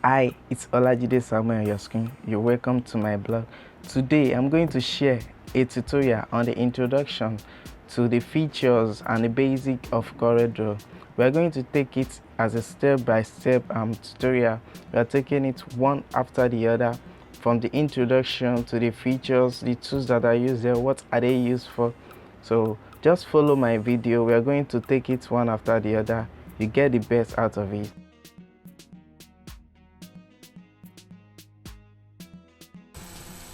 Hi, it's Olajide Samuel on your screen. You're welcome to my blog. Today, I'm going to share a tutorial on the introduction to the features and the basic of CorelDRAW. We're going to take it as a step-by-step tutorial. We're taking it one after the other, from the introduction to the features, the tools that are used there, what are they used for. So just follow my video. We're going to take it one after the other. You get the best out of it.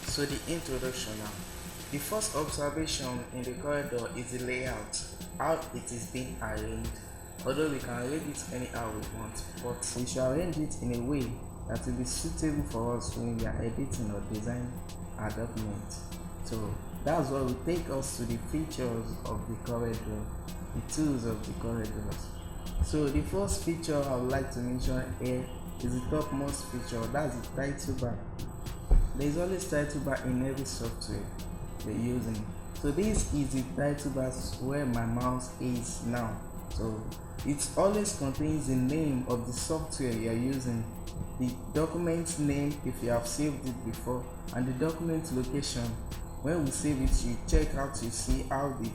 So the introduction now. The first observation in the corridor is the layout, how it is being arranged. Although we can arrange it anyhow we want, but we should arrange it in a way that will be suitable for us when we are editing or designing our document. So that's what will take us to the features of the corridor, the tools of the corridors. So the first feature I would like to mention here is the topmost feature, that's the title bar. There is always title bar in every software you're using. So this is the title bar where my mouse is now. So it always contains the name of the software you're using, the document name if you have saved it before, and the document location. When we save it, you check out to see how the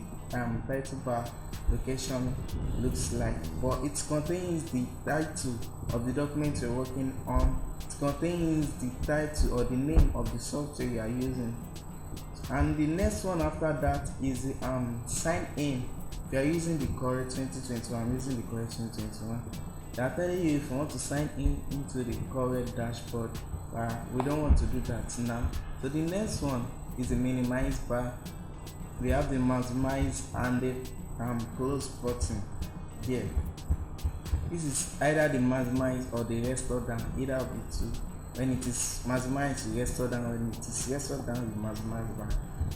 title bar location looks like, but it contains the title of the document you're working on. It contains the title or the name of the software you are using. And the next one after that is the sign in. If you are using the Corel 2021, I'm using the Corel 2021. They are telling you if you want to sign in into the Corel dashboard, we don't want to do that now. So the next one is the minimize bar. We have the maximize and the close button here. This is either the maximize or the restore down, either of the two. When it is maximize, you restore down. When it is restore down, you maximize bar,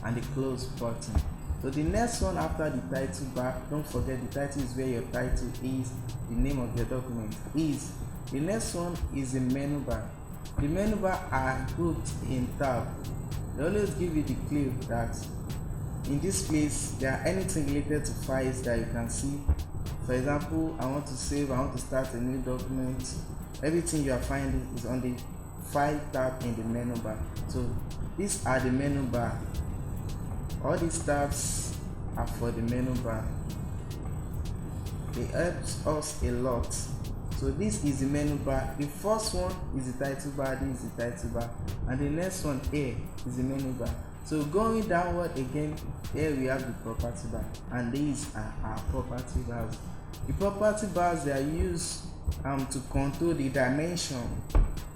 and the close button. So the next one after the title bar, don't forget the title is where your title is, the name of your document is. The next one is the menu bar. The menu bar are grouped in tab. They always give you the clue that in this place there are anything related to files that you can see. For example, I want to start a new document. Everything you are finding is on the file tab in the menu bar. So these are the menu bar. All these tabs are for the menu bar. They help us a lot. So this is the menu bar. The first one is the title bar, this is the title bar, and the next one here is the menu bar. So going downward again, here we have the property bar, and these are our property bars. The property bars, they are used to control the dimension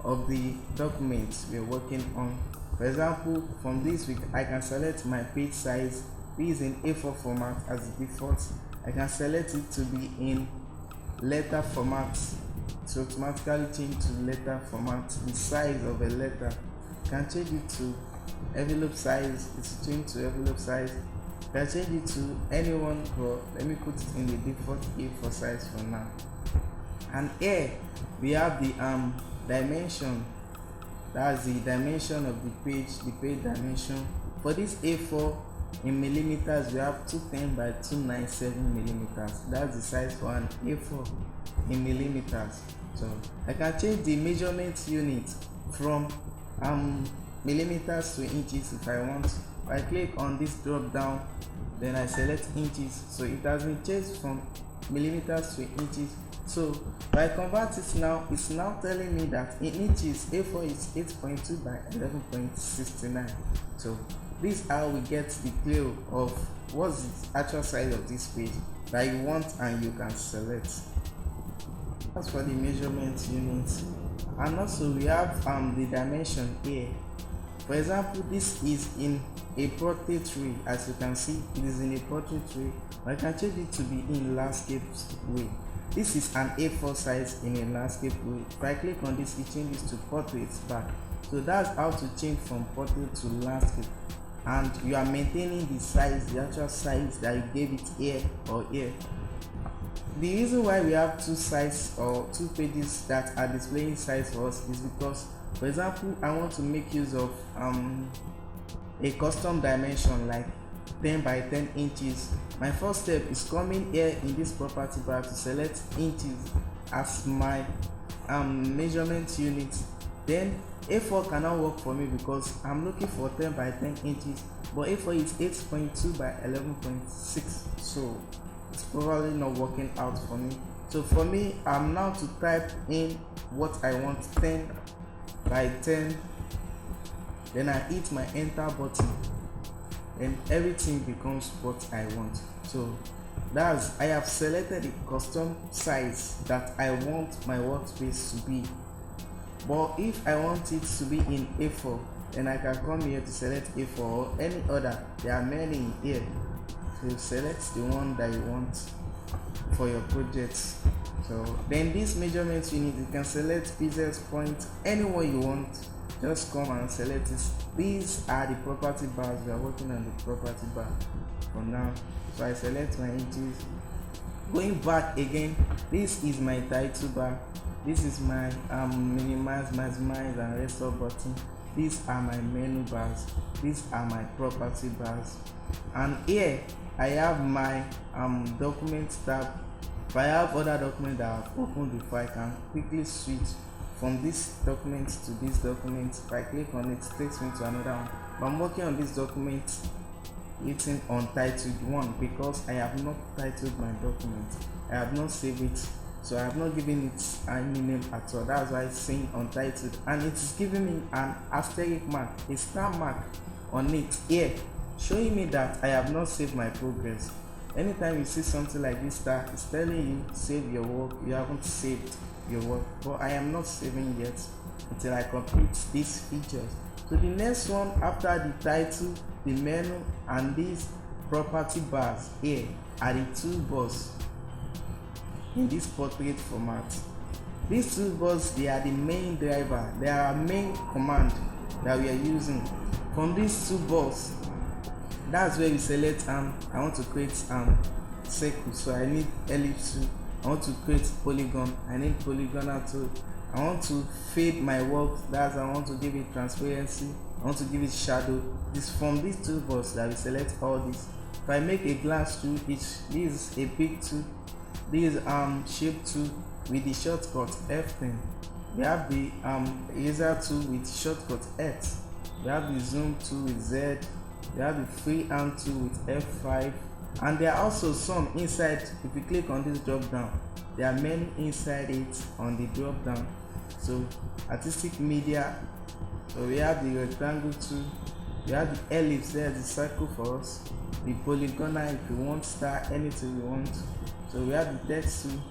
of the document we are working on. For example, from this I can select my page size. This is in A4 format as the default. I can select it to be in letter format, so automatically change to letter format. The size of a letter, you can change it to envelope size, it's changed to envelope size. You can change it to anyone, but let me put it in the default A4 size for now. And here we have the dimension, that's the dimension of the page dimension. For this A4 in millimeters, we have 210 by 297 millimeters. That's the size for an A4 in millimeters. So I can change the measurement unit from millimeters to inches if I want. If I click on this drop down, then I select inches, so it has been changed from millimeters to inches. So if I convert it now, it's now telling me that in inches A4 is 8.2 by 11.69. So this is how we get the clue of what's the actual size of this page that you want and you can select. As for the measurement unit, and also we have the dimension here. For example, this is in a portrait way. As you can see, it is in a portrait way. I can change it to be in landscape way. This is an A4 size in a landscape way. If I click on this, it changes to portrait back. So that's how to change from portrait to landscape. And you are maintaining the size, the actual size that you gave it here or here. The reason why we have two sides or two pages that are displaying size for us is because, for example, I want to make use of a custom dimension like 10 by 10 inches. My first step is coming here in this property bar to select inches as my measurement units, then A4 cannot work for me because I'm looking for 10 by 10 inches, but A4 is 8.2 by 11.6, so it's probably not working out for me. So for me, I'm now to type in what I want, 10 by 10, then I hit my enter button, and everything becomes what I want. So that's, I have selected the custom size that I want my workspace to be. But if I want it to be in A4, then I can come here to select A4 or any other. There are many in here. So select the one that you want for your project. So then this measurement unit, you can select pieces, point, anyone you want. Just come and select it. These are the property bars. We are working on the property bar for now. So I select my inches. Going back again, this is my title bar. This is my minimize, maximize and restore button. These are my menu bars. These are my property bars. And here I have my document tab. If I have other documents that I've opened before, I can quickly switch from this document to this document. If I click on it, it takes me to another one. But I'm working on this document hitting untitled one because I have not titled my document. I have not saved it, so I have not given it any name at all. That's why it's saying untitled, and it is giving me an asterisk mark, a star mark on it here, showing me that I have not saved my progress. Anytime you see something like this star, it's telling you save your work. You haven't saved your work, but I am not saving yet until I complete these features. So the next one after the title, the menu and these property bars here are the toolbox in this portrait format. These toolbox, they are the main driver, they are main command that we are using. From this toolbox, that's where we select I want to create circle, so I need ellipse tool. I want to create polygon, I need polygonal tool. I want to fade my work, that's I want to give it transparency, I want to give it shadow. This from this toolbox that we select all this. If I make a glass tool, this is a big tool, this is shape tool with the shortcut F10. We have the eraser tool with shortcut X. We have the zoom tool with Z. We have the freehand tool with F5. And there are also some inside. If you click on this drop down, there are many inside it on the drop down. So artistic media, so we have the rectangle tool, we have the ellipse, there's the circle for us, the polygonal if you want, star, anything you want. So we have the text tool,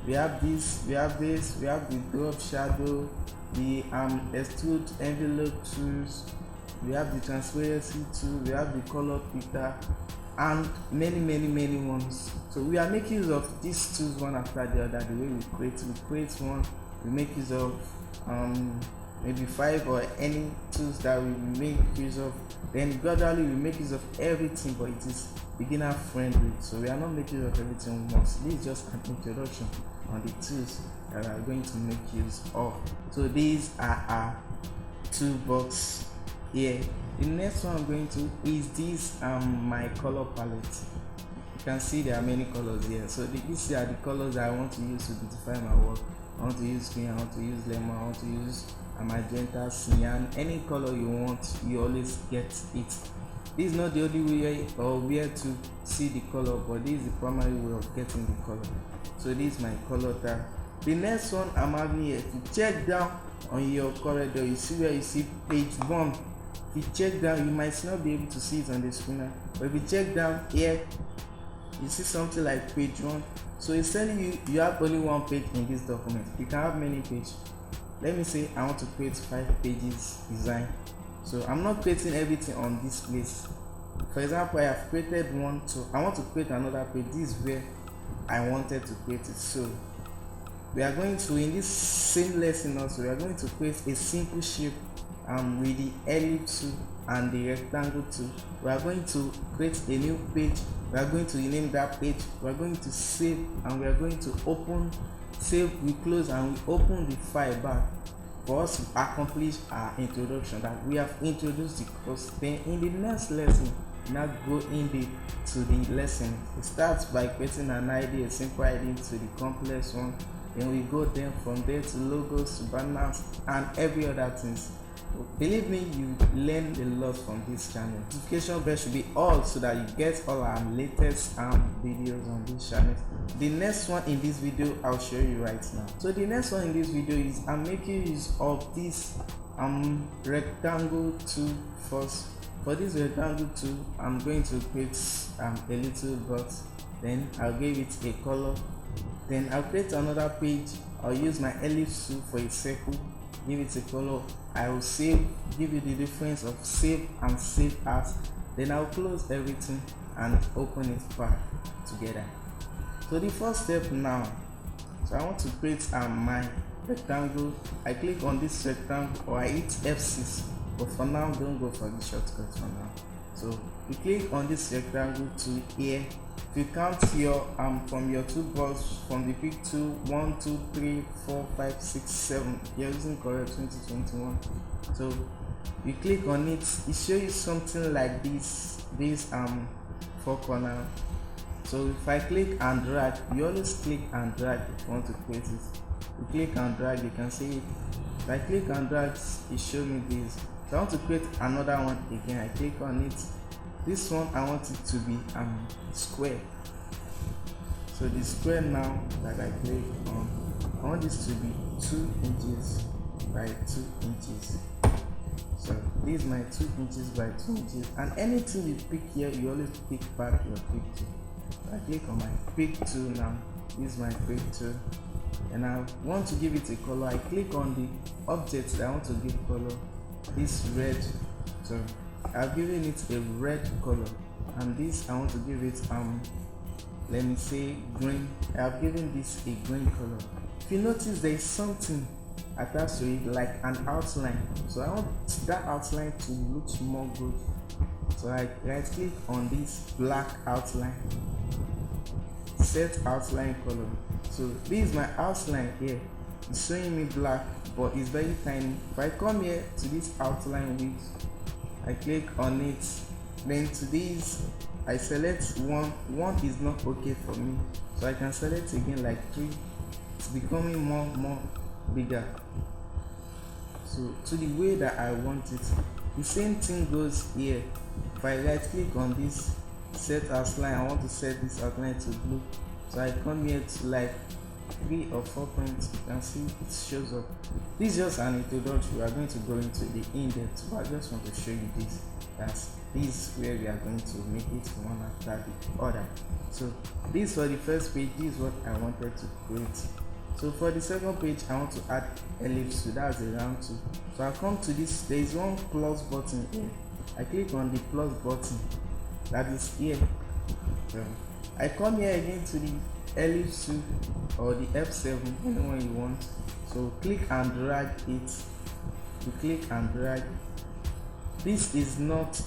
we have this, we have this, we have the drop shadow, the extrude envelope tools, we have the transparency tool, we have the color picker, and many ones. So we are making use of these tools one after the other. The way we create one, we make use of maybe 5 or any tools that we make use of. Then gradually we make use of everything, but it is beginner friendly, so we are not making use of everything once. This is just an introduction on the tools that we are going to make use of. So these are our toolbox here. The next one I'm going to is this my color palette. You can see there are many colors here. So these are the colors that I want to use to beautify my work. I want to use green, I want to use lemon, I want to use a magenta, cyan, any color you want, you always get it. This is not the only way or where to see the color, but this is the primary way of getting the color. So this is my color tab. The next one I'm having here, if you check down on your corridor, you see where you see page 1. If you check down, you might not be able to see it on the screen now, but if you check down here, you see something like page 1. So it's telling you you have only one page in this document. You can have many pages. Let me say I want to create 5 pages design. So I'm not creating everything on this place. For example, I have created one, so I want to create another page. This is where I wanted to create it. So we are going to, in this same lesson also, we are going to create a simple shape with the ellipse tool and the rectangle tool. We are going to create a new page. We are going to rename that page. We are going to save, and we are going to open, save, we close, and we open the file back for us to accomplish our introduction, that we have introduced the course. Then in the next lesson, now go in to the lesson. It starts by creating an ID, a simple ID, to the complex one. then we go then from there to logos, to banners, and every other things. Believe me, you learn a lot from this channel. Notification bell should be all so that you get all our latest videos on this channel. The next one in this video I'll show you right now. So the next one in this video is I'm making use of this rectangle tool first. For this rectangle tool, I'm going to create a little box, then I'll give it a color, then I'll create another page. I'll use my ellipse tool for a circle, give it a color. I will save, give you the difference of save and save as, then I'll close everything and open it back together. So the first step now, so I want to create my rectangle. I click on this rectangle or I hit F6, but for now don't go for the shortcut for now. So you click on this rectangle to here. If you count your from your toolbox, from the pick tool 1 2 3 4 5 6 7, you're using Corel 2021. So you click on it, it shows you something like this four corner. So if I click and drag, you always click and drag if you want to create it. You click and drag, you can see it. If I click and drag, it shows me this. So I want to create another one again. I click on it. This one I want it to be square. So the square now that I click on, I want this to be 2 inches by 2 inches. So this is my 2 inches by 2 inches, and anything you pick here, you always pick back your picture. So I click on my pick tool now. This is my pick tool, and I want to give it a color. I click on the object that I want to give color. This red, so I've given it a red color, and this I want to give it let me say green. I've given this a green color. If you notice, there is something attached to it like an outline, so I want that outline to look more good. So I right click on this black outline, set outline color. So this is my outline here. It's showing me black, but it's very tiny. If I come here to this outline width, I click on it, then to this I select one is not okay for me, so I can select again like 3. It's becoming more bigger, so to the way that I want it. The same thing goes here. If I right click on this set outline, I want to set this outline to blue, so I come here to like 3 or 4 points. You can see it shows up. This is just an introduction. We are going to go into the in-depth, but I just want to show you this. This is where we are going to make it one after the other. So this for the first page, this is what I wanted to create. So for the second page, I want to add ellipse tool. That's a round tool. So I come to this, there is one plus button here. I click on the plus button that is here. So I come here again to the ellipse tool or the F7, anyone you want. So click and drag it. You click and drag. This is not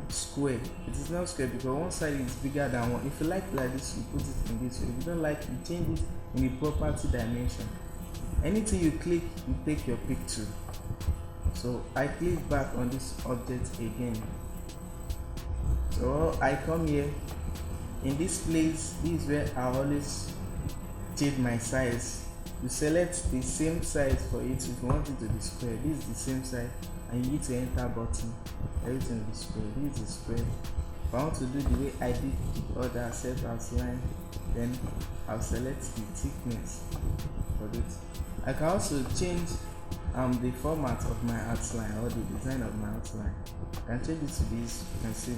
square. It is not square because one side is bigger than one. If you like it like this, you put it in this way. If you don't like it, you change it in the property dimension. Anything you click, you take your pick tool. So I click back on this object again. So I come here. In this place, this is where I always change my size. You select the same size for it. If you want it to be square, this is the same size, and you hit the enter button. Everything will be square. This is square. If I want to do the way I did the other set outline, then I'll select the thickness for this. I can also change the format of my outline or the design of my outline. I can change it to this. You can see.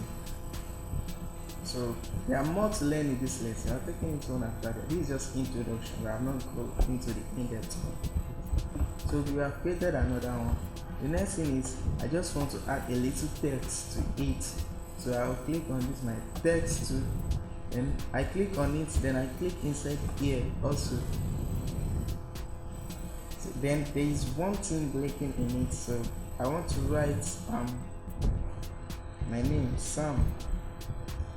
So there are more to learn in this lesson. I'm taking it one after that. This is just introduction. I have not gone into the in-depth one. So we have created another one. The next thing is I just want to add a little text to it. So I'll click on this my text tool. Then I click on it. Then I click inside here also. So then there is one thing breaking in it. So I want to write my name Sam.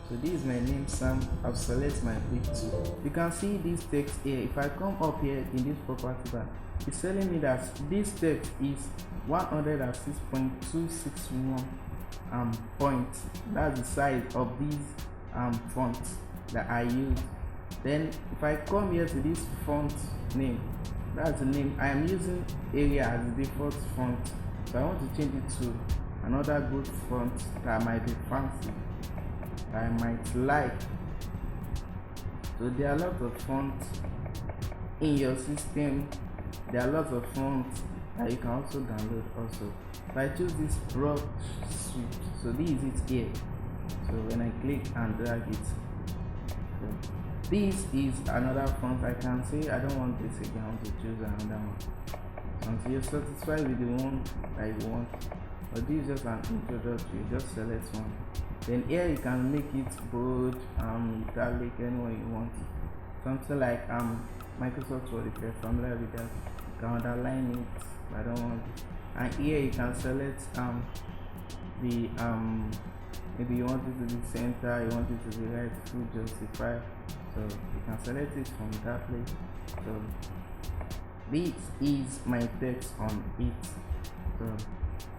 So this is my name Sam. I'll select my pick tool. You can see this text here. If I come up here in this property bar, it's telling me that this text is 106.261 points. That's the size of these fonts that I use. Then if I come here to this font name, that's the name I am using. Area as the default font, so I want to change it to another good font that might be fancy, that I might like. So there are lots of fonts in your system. There are lots of fonts that you can also download also. If I choose this brush sweep, so this is it here. So when I click and drag it, so this is another font. I can say I don't want this again, I want to choose another one. Until you're satisfied with the one that you want, but this is just an introductory. Just select one. Then here you can make it bold, italic, anyone you want. Something like Microsoft Word, if you're familiar with that, you can underline it. I don't want it. And here you can select the maybe you want it to be center, you want it to be right, full, justify. So you can select it from that place. So this is my text on it. So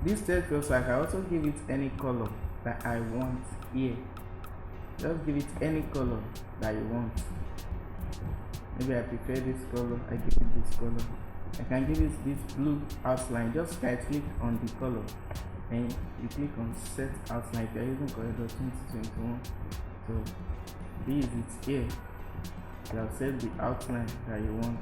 this text also, I can also give it any color that I want here. Just give it any color that you want. Maybe I prefer this color, I give it this color. I can give it this blue outline. Just right click on the color and you click on set outline if you are using Corel 2021. So this is it here. You have set the outline that you want.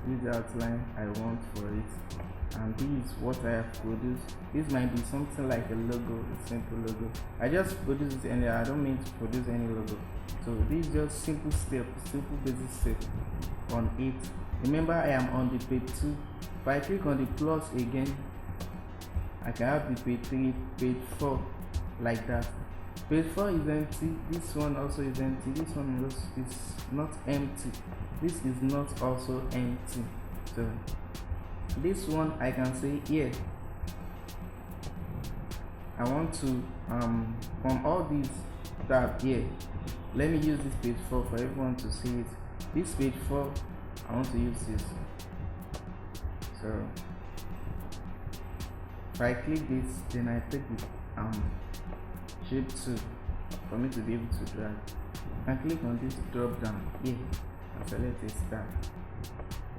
This is the outline I want for it, and this is what I have produced. This might be something like a logo, a simple logo. I just produce it and I don't mean to produce any logo. So this is just simple basic step on it. Remember, I am on the page 2. If I click on the plus again, I can have the page 3, page 4, like that. Page 4 is empty. This one also is empty. This one is not empty. This is not also empty. So this one I can say here, I want to from all these tab here, let me use this page 4 for everyone to see it. This page 4, I want to use this. So if I click this, then I take the shape 2 for me to be able to drag. I click on this drop down here and select a star,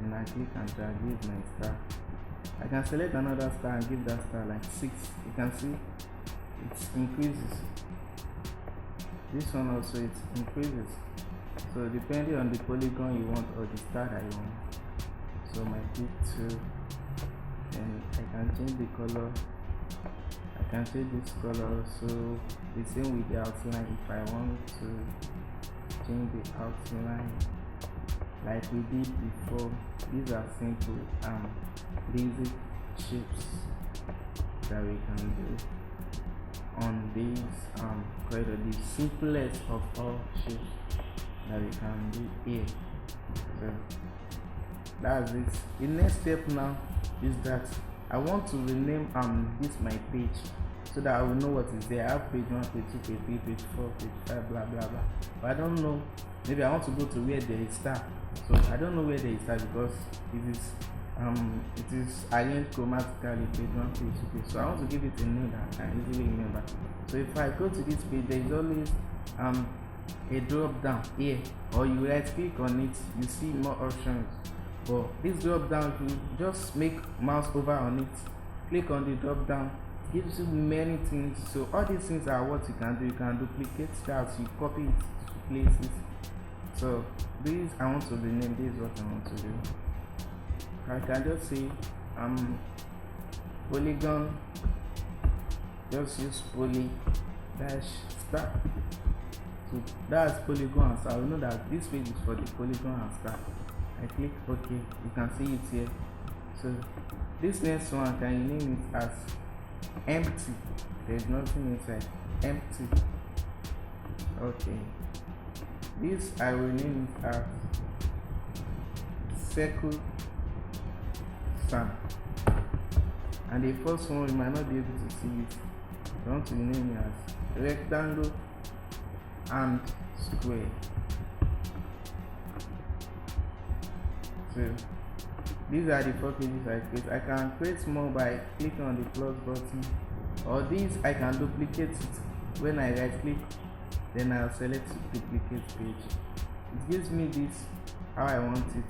and I click and drag. This is my star. I can select another star and give that star like 6. You can see it increases. This one also, it increases. So depending on the polygon you want or the star that you want. So my click 2, and I can change the color. I can change this color. So the same with the outline. If I want to change the outline like we did before, these are simple basic shapes that we can do on these Corel, the simplest of all shapes that we can do here. So that's it. The next step now is that I want to rename this my page so that I will know what is there. I have page 1, page 2, page 3, page 4, page 5, blah blah blah. But I don't know. Maybe I want to go to where there is star. So I don't know where there is star because it is arranged chromatically, page 1, page 2, page. So I want to give it a name that I can easily remember. So if I go to this page, there is always a drop down here, or you right click on it, you see more options. But this drop down, if you just make mouse over on it, click on the drop down, it gives you many things. So all these things are what you can do. You can duplicate styles, you copy it to places. So this I want to rename. This is what I want to do. I can just say polygon, just use poly dash star. So that's polygon and star. I will know that this page is for the polygon and star. I click OK. You can see it here. So this next one, can you name it as empty? There is nothing inside. Empty. Okay. This I will name it as circle sun. And the first one, you might not be able to see it. I want to name it as rectangle and square. So these are the 4 pages I create. I can create more by clicking on the plus button, or these I can duplicate it. When I right click, then I'll select duplicate page. it gives me this how I want it.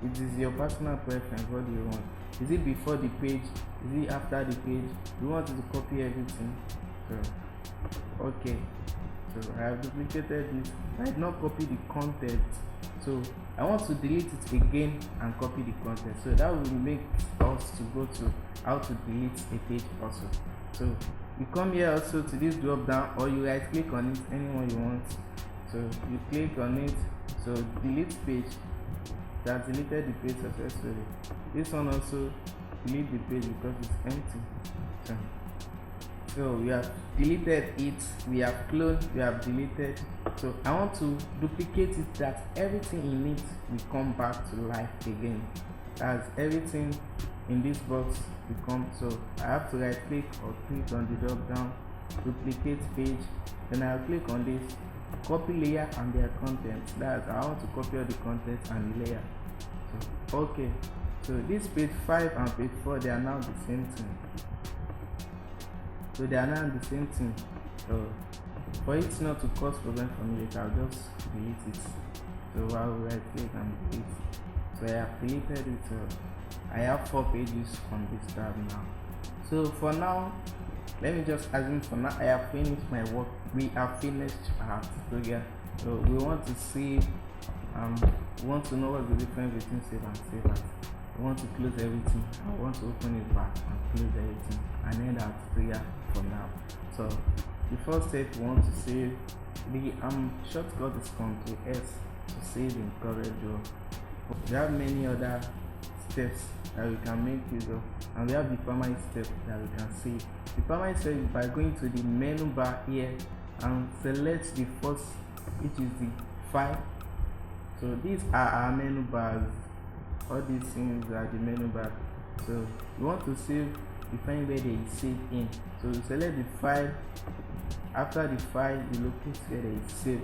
It is your personal preference. What do you want? Is it before the page? Is it after the page? You want it to copy everything. So okay, so I have duplicated this. I did not copy the content, so I want to delete it again and copy the content. So that will make us to go to how to delete a page also. So you come here also to this drop down, or you right click on it, anyone you want. So you click on it, so delete page. That deleted the page successfully. This one also delete the page because it's empty. So we have deleted it, we have cloned, we have deleted. So I want to duplicate it, that everything in it will come back to life again. As everything in this box will come. So I have to right click or click on the drop down, duplicate page, then I'll click on this, copy layer and their content. That's I want to copy all the content and the layer. So okay, so this page 5 and page 4, they are now the same thing. So they are now the same thing. So for it not to cause problem for me later, I'll just delete it. So I'll right click and delete. So I have deleted it. So I have 4 pages on this tab now. So for now, let me just assume for now I have finished my work. We have finished our tutorial. So we want to see, we want to know what the difference between save and save as. We want to close everything. I want to open it back and close everything and end our tutorial for now. So the first step, we want to save. The shortcut is Ctrl S to save in CorelDRAW. We have many other steps that we can make use of, and we have the permanent step that we can save. The permanent step is by going to the menu bar here and select the first, which is the file. So these are our menu bars. All these things are the menu bar. So you want to save, you find where there is save in. So you select the file. After the file, you locate where there is save.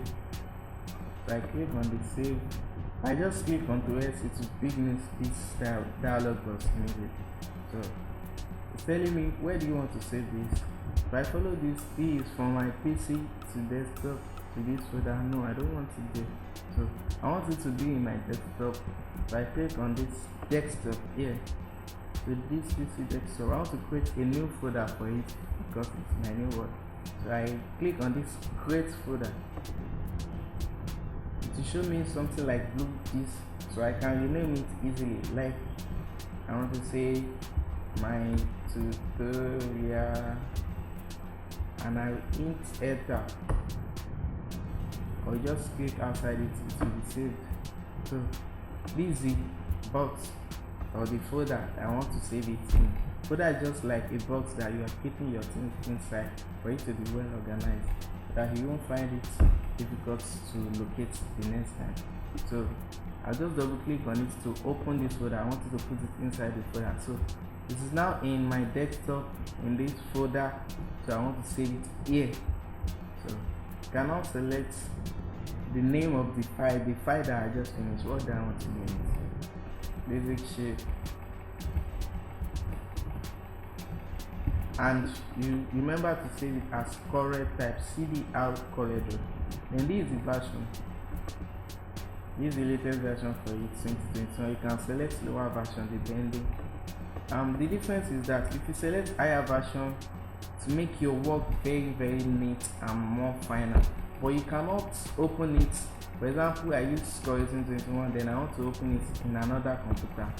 So I click on the save. I just click on to S, it will bring this dialog box immediately. So it's telling me where do you want to save this. If I follow this, this is from my PC to desktop to this folder. No, I don't want it there. So I want it to be in my desktop. So I click on this desktop here. So this PC desktop, I want to create a new folder for it because it's my new one. So I click on this create folder. To show me something like blue this, so I can rename it easily. Like I want to say my tutorial, and I hit enter, or just click outside it will be saved. So this is the box or the folder I want to save it in. Folder is just like a box that you are keeping your things inside for it to be well organized, so that you won't find it difficult to locate the next time. So I'll just double click on it to open this folder. I wanted to put it inside the folder. So this is now in my desktop in this folder. So I want to save it here. So you can now select the name of the file that I just finished. What do I want to name it? Basic shape. And you remember to save it as Corel type CDR CorelDRAW. Then this is the version. This is the latest version for it, 2021. You can select lower version depending. The difference is that if you select higher version to make your work very neat and more final, but you cannot open it. For example, I use Corel 2021, then I want to open it in another computer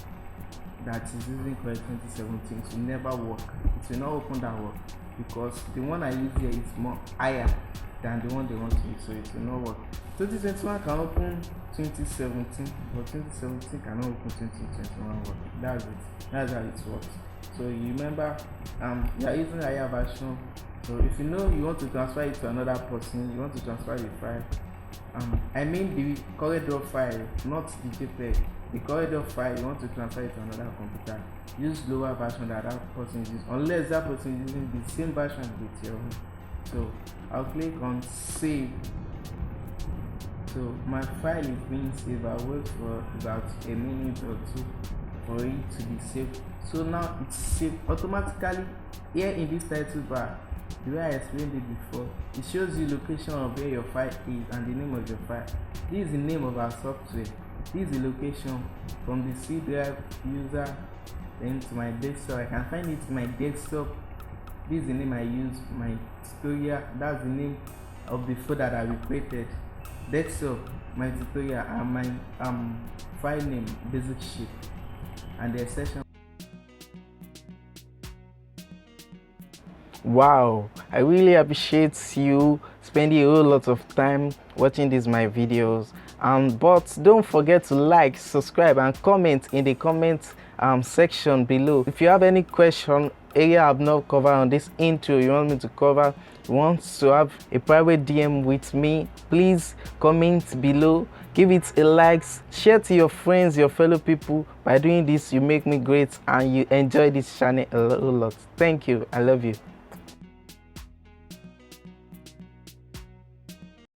that is using Corel 2017. It will never work. It will not open that work because the one I use here is more higher than the one they want to use, so it will not work. 2021 can open 2017, but 2017 cannot open 2021 work. That's it. That's how it works. So you remember, you are using a higher version. So if you know you want to transfer it to another person, you want to transfer the file. I mean the CorelDRAW file, not the JPEG. The CorelDRAW file, you want to transfer it to another computer. Use lower version that person is using, unless that person is using the same version with your own. So I'll click on save. So my file is being saved. I'll wait for about a minute or two for it to be saved. So now it's saved automatically here in this title bar. the way I explained it before, it shows you location of where your file is and the name of your file. This is the name of our software. This is the location from the C drive user then to my desktop. I can find it in my desktop. This is the name I use, my tutorial, that's the name of the folder that we created. Desktop, my tutorial, and my file name, basic sheet, and the extension. Wow, I really appreciate you spending a whole lot of time watching these my videos. But don't forget to like, subscribe, and comment in the comment section below. If you have any question, area I've not covered on this intro, you want me to cover, you want to have a private DM with me, please comment below, give it a like, share to your friends, your fellow people. By doing this, you make me great and you enjoy this channel a lot. Thank you. I love you.